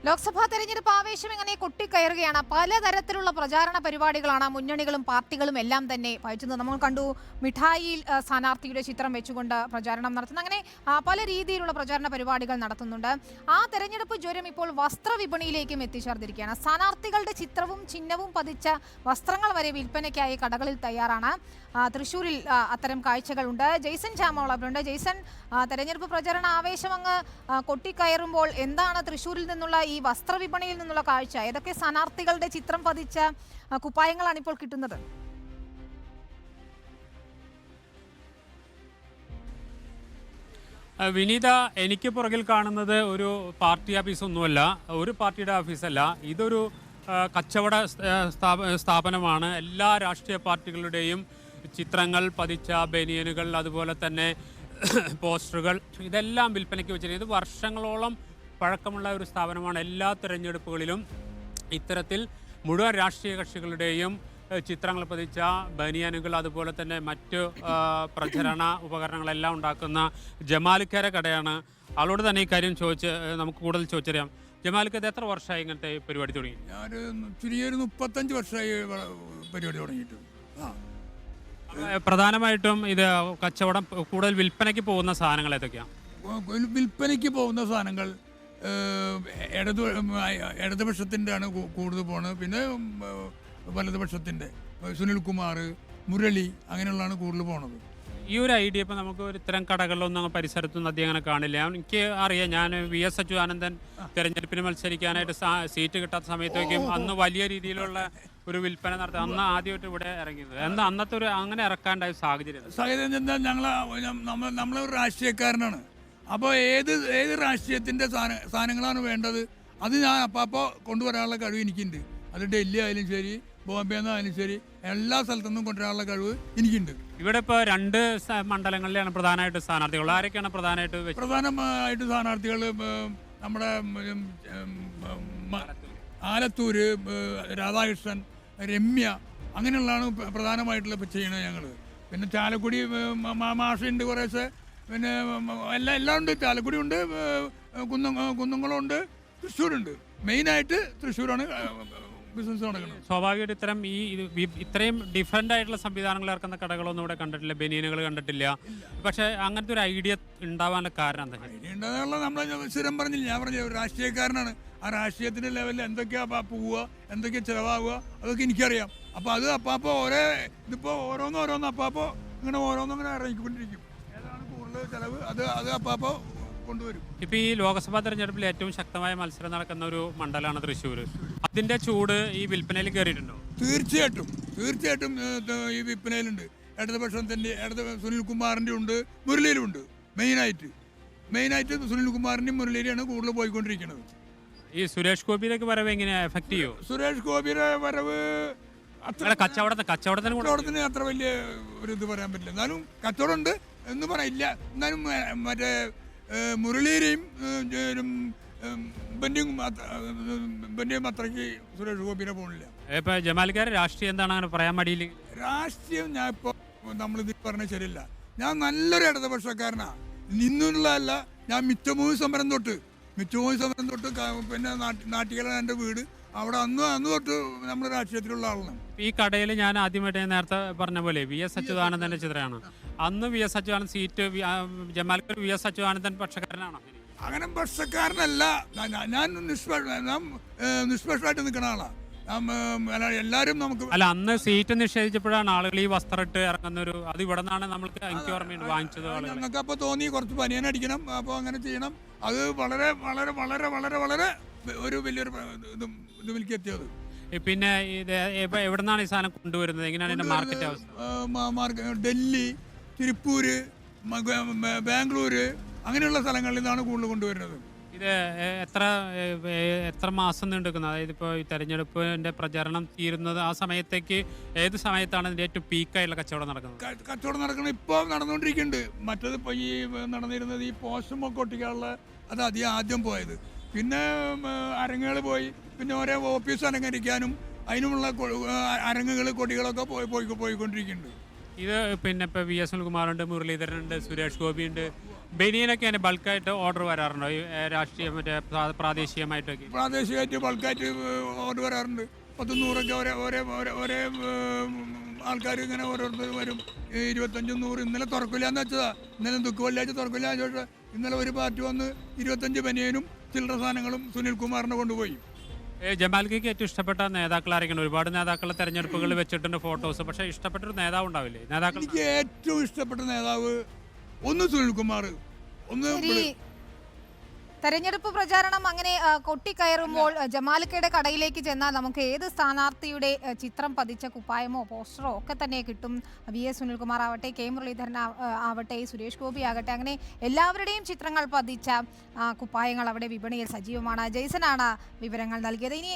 ലോക്സഭാ തെരഞ്ഞെടുപ്പ് ആവേശം ഇങ്ങനെ കൊട്ടിക്കയറുകയാണ്. പലതരത്തിലുള്ള പ്രചാരണ പരിപാടികളാണ് മുന്നണികളും പാർട്ടികളും എല്ലാം തന്നെ പയറ്റുന്നത്. നമ്മൾ കണ്ടു മിഠായിയിൽ സ്ഥാനാർത്ഥിയുടെ ചിത്രം വെച്ചുകൊണ്ട് പ്രചാരണം നടത്തുന്നു. അങ്ങനെ പല രീതിയിലുള്ള പ്രചാരണ പരിപാടികൾ നടത്തുന്നുണ്ട്. ആ തെരഞ്ഞെടുപ്പ് ജ്വരം ഇപ്പോൾ വസ്ത്രവിപണിയിലേക്കും എത്തിച്ചേർന്നിരിക്കുകയാണ്. സ്ഥാനാർത്ഥികളുടെ ചിത്രവും ചിഹ്നവും പതിച്ച വസ്ത്രങ്ങൾ വരെ വിൽപ്പനയ്ക്കായി കടകളിൽ തയ്യാറാണ്. തൃശ്ശൂരിൽ അത്തരം കാഴ്ചകളുണ്ട്. ജെയ്സൺ ചാമോളവരുണ്ട്. ജെയ്സൺ, തെരഞ്ഞെടുപ്പ് പ്രചരണ ആവേശം അങ്ങ് കൊട്ടിക്കയറുമ്പോൾ എന്താണ് തൃശ്ശൂരിൽ നിന്നുള്ള ഈ വസ്ത്രവിപണിയിൽ നിന്നുള്ള കാഴ്ച? ഏതൊക്കെ സ്ഥാനാർത്ഥികളുടെ ചിത്രം പതിച്ച കുപ്പായങ്ങളാണ് ഇപ്പോൾ കിട്ടുന്നത്? വിനീത, എനിക്ക് പുറകിൽ കാണുന്നത് ഒരു പാർട്ടി ഓഫീസൊന്നുമല്ല, ഒരു പാർട്ടിയുടെ ഓഫീസല്ല. ഇതൊരു കച്ചവട സ്ഥാപനമാണ്. എല്ലാ രാഷ്ട്രീയ പാർട്ടികളുടെയും ചിത്രങ്ങൾ പതിച്ച ബനിയനുകൾ, അതുപോലെ തന്നെ പോസ്റ്ററുകൾ, ഇതെല്ലാം വിൽപ്പനയ്ക്ക് വെച്ചിരിക്കുന്നത്. ഇത് വർഷങ്ങളോളം പഴക്കമുള്ള ഒരു സ്ഥാപനമാണ്. എല്ലാ തിരഞ്ഞെടുപ്പുകളിലും ഇത്തരത്തിൽ മുഴുവൻ രാഷ്ട്രീയ കക്ഷികളുടെയും ചിത്രങ്ങൾ പതിച്ച ബനിയനുകൾ, അതുപോലെ തന്നെ മറ്റ് പ്രചരണ ഉപകരണങ്ങളെല്ലാം ഉണ്ടാക്കുന്ന ജമാലിക്കര കടയാണ്. ആളോട് തന്നെ ഈ കാര്യം നമുക്ക് കൂടുതൽ ചോദിച്ചറിയാം. ജമാലിക്ക, ഇത് എത്ര വർഷമായി ഇങ്ങനത്തെ പരിപാടി തുടങ്ങി? ഞാനൊരു 35 വർഷമായി പരിപാടി തുടങ്ങിയിട്ട്. പ്രധാനമായിട്ടും ഇത് കച്ചവടം കൂടുതൽ വിൽപ്പനയ്ക്ക് പോകുന്ന സാധനങ്ങൾ ഏതൊക്കെയാണ്? വിൽപ്പനയ്ക്ക് പോകുന്ന സാധനങ്ങൾ ഇടതുപക്ഷത്തിൻ്റെ ആണ് കൂടുതൽ പോണത്. പിന്നെ വലതുപക്ഷത്തിൻ്റെ സുനിൽകുമാർ, മുരളി, അങ്ങനെയുള്ളതാണ് കൂടുതൽ പോണത്. ഈ ഒരു ഐഡിയ ഇപ്പം നമുക്ക് ഒരു ഇത്തരം കടകളിലൊന്നും പരിസരത്തൊന്നും അധികം അങ്ങനെ കാണില്ല. എനിക്ക് അറിയാം, ഞാൻ VS അച്യുതാനന്ദൻ തെരഞ്ഞെടുപ്പിന് മത്സരിക്കാനായിട്ട് സീറ്റ് കിട്ടാത്ത സമയത്തേക്കും അന്ന് വലിയ രീതിയിലുള്ള ഒരു വിൽപ്പന നടത്തി അന്ന് ആദ്യമായിട്ട് ഇവിടെ ഇറങ്ങിയത്. അന്നത്തെ ഒരു അങ്ങനെ ഇറക്കാണ്ടായ സാഹചര്യം എന്താ, നമ്മളൊരു രാഷ്ട്രീയക്കാരനാണ്. അപ്പോൾ ഏത് രാഷ്ട്രീയത്തിൻ്റെ സാധനങ്ങളാണ് വേണ്ടത് അത് ഞാൻ അപ്പോൾ കൊണ്ടുവരാനുള്ള കഴിവ് എനിക്കുണ്ട്. അത് ഡൽഹി ആയാലും ശരി, ബോംബെ എന്നായാലും ശരി, എല്ലാ സ്ഥലത്തുനിന്നും കൊണ്ടുവരാനുള്ള കഴിവ് എനിക്കുണ്ട്. ഇവിടെ ഇപ്പോൾ 2 മണ്ഡലങ്ങളിലാണ് പ്രധാനമായിട്ട് സ്ഥാനാർത്ഥികൾ. ആരൊക്കെയാണ് പ്രധാനമായിട്ട് സ്ഥാനാർത്ഥികൾ? നമ്മുടെ ആലത്തൂര് രാധാകൃഷ്ണൻ, രമ്യ, അങ്ങനെയുള്ളതാണ് പ്രധാനമായിട്ടുള്ള ചെയ്യണത് ഞങ്ങൾ. പിന്നെ ചാലക്കുടി മാഷുണ്ട് കുറേശ്ശെ, പിന്നെ എല്ലാം ഉണ്ട്. ചാലക്കുടി ഉണ്ട്, കുന്നംകുളമുണ്ട്, തൃശ്ശൂരുണ്ട്. മെയിനായിട്ട് തൃശ്ശൂരാണ് ബിസിനസ് നടക്കുന്നത്. സ്വാഭാവികമായിട്ട് ഇത്രയും ഡിഫറെൻ്റ് ആയിട്ടുള്ള സംവിധാനങ്ങൾ ഇറക്കുന്ന കടകളൊന്നും ഇവിടെ കണ്ടിട്ടില്ല, ബനിയനുകൾ കണ്ടിട്ടില്ല. പക്ഷേ അങ്ങനത്തെ ഒരു ഐഡിയ ഉണ്ടാവാനുള്ള കാരണം എന്താ? ഐഡിയ ഉണ്ടാകാനുള്ള നമ്മൾ സ്ഥിരം പറഞ്ഞില്ല, ഞാൻ പറഞ്ഞ രാഷ്ട്രീയക്കാരനാണ്. ആ രാഷ്ട്രീയത്തിൻ്റെ ലെവലിൽ എന്തൊക്കെയാണ് പോവുക, എന്തൊക്കെയാ ചിലവാകുക, അതൊക്കെ എനിക്കറിയാം. അപ്പോൾ അത് അപ്പോൾ ഇതിപ്പോൾ ഓരോന്നും അപ്പോൾ ഇങ്ങനെ ഓരോന്നിങ്ങനെ ഇറങ്ങിക്കൊണ്ടിരിക്കും. ഏതാണ് കൂടുതൽ ചിലവ് അത് അപ്പോൾ കൊണ്ടുവരും. ഇപ്പോൾ ഈ ലോക്സഭാ തെരഞ്ഞെടുപ്പിൽ ഏറ്റവും ശക്തമായ മത്സരം നടക്കുന്ന ഒരു മണ്ഡലമാണ് തൃശ്ശൂർ. അതിൻ്റെ ചൂട് ഈ വിൽപ്പനയിൽ കയറിയിട്ടുണ്ടോ? തീർച്ചയായിട്ടും ഈ വിൽപ്പനയിലുണ്ട്. ഇടതുപക്ഷത്തിൻ്റെ സുനിൽകുമാറിൻ്റെ ഉണ്ട്, മുരളിയിലും ഉണ്ട്. മെയിനായിട്ട് സുനിൽകുമാറിൻ്റെയും മുരളിയുടെയാണ് കൂടുതൽ പോയിക്കൊണ്ടിരിക്കുന്നത്. ഈ സുരേഷ് ഗോപിയിലേക്ക് വരവ് എങ്ങനെ എഫക്ട് ചെയ്യും? സുരേഷ് ഗോപിയുടെ വരവ് കച്ചവടത്തിന് അത്ര വലിയ ഒരു ഇത് പറയാൻ പറ്റില്ല. എന്നാലും കച്ചവടം ഉണ്ട് എന്ന് പറയില്ല. എന്നാലും മറ്റേ മുരളിയുടെയും ബന്റെയും അത്രയ്ക്ക് സുരേഷ് ഗോപിനെ പോണില്ല. ഇപ്പൊ ജമാലിക്കാരെ രാഷ്ട്രീയം എന്താണ് അങ്ങനെ പറയാൻ മടിയില്ല? രാഷ്ട്രീയം ഞാൻ ഇപ്പോൾ നമ്മളിത് പറഞ്ഞാൽ ശരിയല്ല. ഞാൻ നല്ലൊരു ഇടതുപക്ഷക്കാരനാ. നിന്നുള്ളതല്ല. ഞാൻ മിച്ചമൂവി സമരം തൊട്ട് പിന്നെ നാട്ടിലാണ് എൻ്റെ വീട്. അവിടെ അന്ന് തൊട്ട് നമ്മൾ രാഷ്ട്രീയത്തിലുള്ള ആളാണ്. ഈ കടയിൽ ഞാൻ ആദ്യമായിട്ട് നേരത്തെ പറഞ്ഞ പോലെ VS അച്യുതാനന്ദന്റെ ചിത്രമാണ്. അന്ന് VS അച്യുതാനന്ദൻ സീറ്റ് ജമാലിക്കർ VS അച്യുതാനന്ദൻ പക്ഷക്കാരനാണ്. അങ്ങനെ പക്ഷക്കാരനല്ല. ഞാൻ നിഷ്പക്ഷമായിട്ട് നിൽക്കുന്ന ആളാണ്. എല്ലാവരും നമുക്ക് അന്ന് സീറ്റ് നിഷേധിച്ചപ്പോഴാണ് ആളുകൾ ഈ വസ്ത്രം ഇട്ട് ഇറങ്ങുന്ന ഒരു അത് ഇവിടെ നിന്നാണ് നമ്മൾക്ക് എനിക്ക് ഓർമ്മയുണ്ട് വാങ്ങിച്ചത്. ഞങ്ങൾക്ക് അപ്പോൾ തോന്നി കുറച്ച് ബനിയനടിക്കണം, അപ്പോൾ അങ്ങനെ ചെയ്യണം. അത് വളരെ വളരെ വളരെ വളരെ വളരെ ഒരു വലിയൊരു ഇതിലേക്ക് എത്തിയത്. പിന്നെ എവിടെ നിന്നാണ് ഈ സാധനം കൊണ്ടുവരുന്നത്? എങ്ങനെയാണ് ഇതിന്റെ മാർക്കറ്റ് അവസ്ഥ? ഡൽഹി, തിരുപ്പൂര്, ബാംഗ്ലൂര്, അങ്ങനെയുള്ള സ്ഥലങ്ങളിൽ നിന്നാണ് കൂടുതൽ കൊണ്ടുവരുന്നത്. ഇത് എത്ര മാസം നീണ്ടുക്കുന്നത്? അതായത് ഇപ്പോൾ ഈ തെരഞ്ഞെടുപ്പിന്റെ പ്രചരണം തീരുന്നത് ആ സമയത്തേക്ക് ഏത് സമയത്താണ് ഇതിന്റെ ഏറ്റവും പീക്കായിട്ടുള്ള കച്ചവടം നടക്കുന്നത്? കച്ചവടം നടക്കുന്നത് ഇപ്പോൾ നടന്നുകൊണ്ടിരിക്കുന്നുണ്ട്. മറ്റത് ഇപ്പോൾ ഈ നടന്നിരുന്നത് ഈ പോസ്റ്റമൊക്കെ ഒട്ടിക്കാനുള്ള അത് ആദ്യം പോയത്. പിന്നെ അരങ്ങുകൾ പോയി, പിന്നെ ഓരോ ഓഫീസ് അലങ്കരിക്കാനും അതിനുമുള്ള അരങ്ങുകൾ കൊടികളൊക്കെ പോയിക്കൊണ്ടിരിക്കുന്നുണ്ട്. ഇത് പിന്നെ ഇപ്പോൾ VS സുനിൽകുമാറുണ്ട്, മുരളീധരനുണ്ട്, സുരേഷ് ഗോപിയുണ്ട്, ബനിയനൊക്കെ ബൾക്കായിട്ട് ഓർഡർ വരാറുണ്ടോ ഈ രാഷ്ട്രീയ മറ്റേ പ്രാദേശികമായിട്ടൊക്കെ? പ്രാദേശികമായിട്ട് ബൾക്കായിട്ട് ഓർഡർ വരാറുണ്ട്. 100 ഒരേ ഒരേ ഒരേ ആൾക്കാർ ഇങ്ങനെ ഓരോരുത്തർ വരും. 25, 100 ഇന്നലെ തുറക്കില്ല എന്ന് വെച്ചതാ. ഇന്നലെ ദുഃഖവെള്ളിയാഴ്ച തുറക്കില്ല ചോദിച്ചാൽ ഇന്നലെ ഒരു പാർട്ടി വന്ന് 25 ബനിയനും ചില്ലറ സാധനങ്ങളും സുനിൽകുമാറിനെ കൊണ്ടുപോയി. ജമാൽക്ക് ഏറ്റവും ഇഷ്ടപ്പെട്ട നേതാക്കൾ ആയിരിക്കണം? ഒരുപാട് നേതാക്കളെ തെരഞ്ഞെടുപ്പുകൾ വെച്ചിട്ടുണ്ട് ഫോട്ടോസ്, പക്ഷെ ഇഷ്ടപ്പെട്ടൊരു നേതാവ് ഉണ്ടാവില്ലേ? നേതാക്കൾ എനിക്ക് ഏറ്റവും ഇഷ്ടപ്പെട്ട നേതാവ് ഒന്ന് സുനിൽകുമാർ, ഒന്ന് തെരഞ്ഞെടുപ്പ് പ്രചാരണം അങ്ങനെ കൊട്ടിക്കയറുമ്പോൾ ജമാലിക്കയുടെ കടയിലേക്ക് ചെന്നാൽ നമുക്ക് ഏത് സ്ഥാനാർത്ഥിയുടെ ചിത്രം പതിച്ച കുപ്പായമോ പോസ്റ്ററോ ഒക്കെ തന്നെ കിട്ടും. VS സുനിൽകുമാർ ആവട്ടെ, K മുരളീധരൻ ആവട്ടെ, സുരേഷ് ഗോപി ആകട്ടെ, അങ്ങനെ എല്ലാവരുടെയും ചിത്രങ്ങൾ പതിച്ച കുപ്പായങ്ങൾ അവിടെ വിപണിയിൽ സജീവമാണ്. ജെയ്സനാണ് വിവരങ്ങൾ നൽകിയത്. ഇനി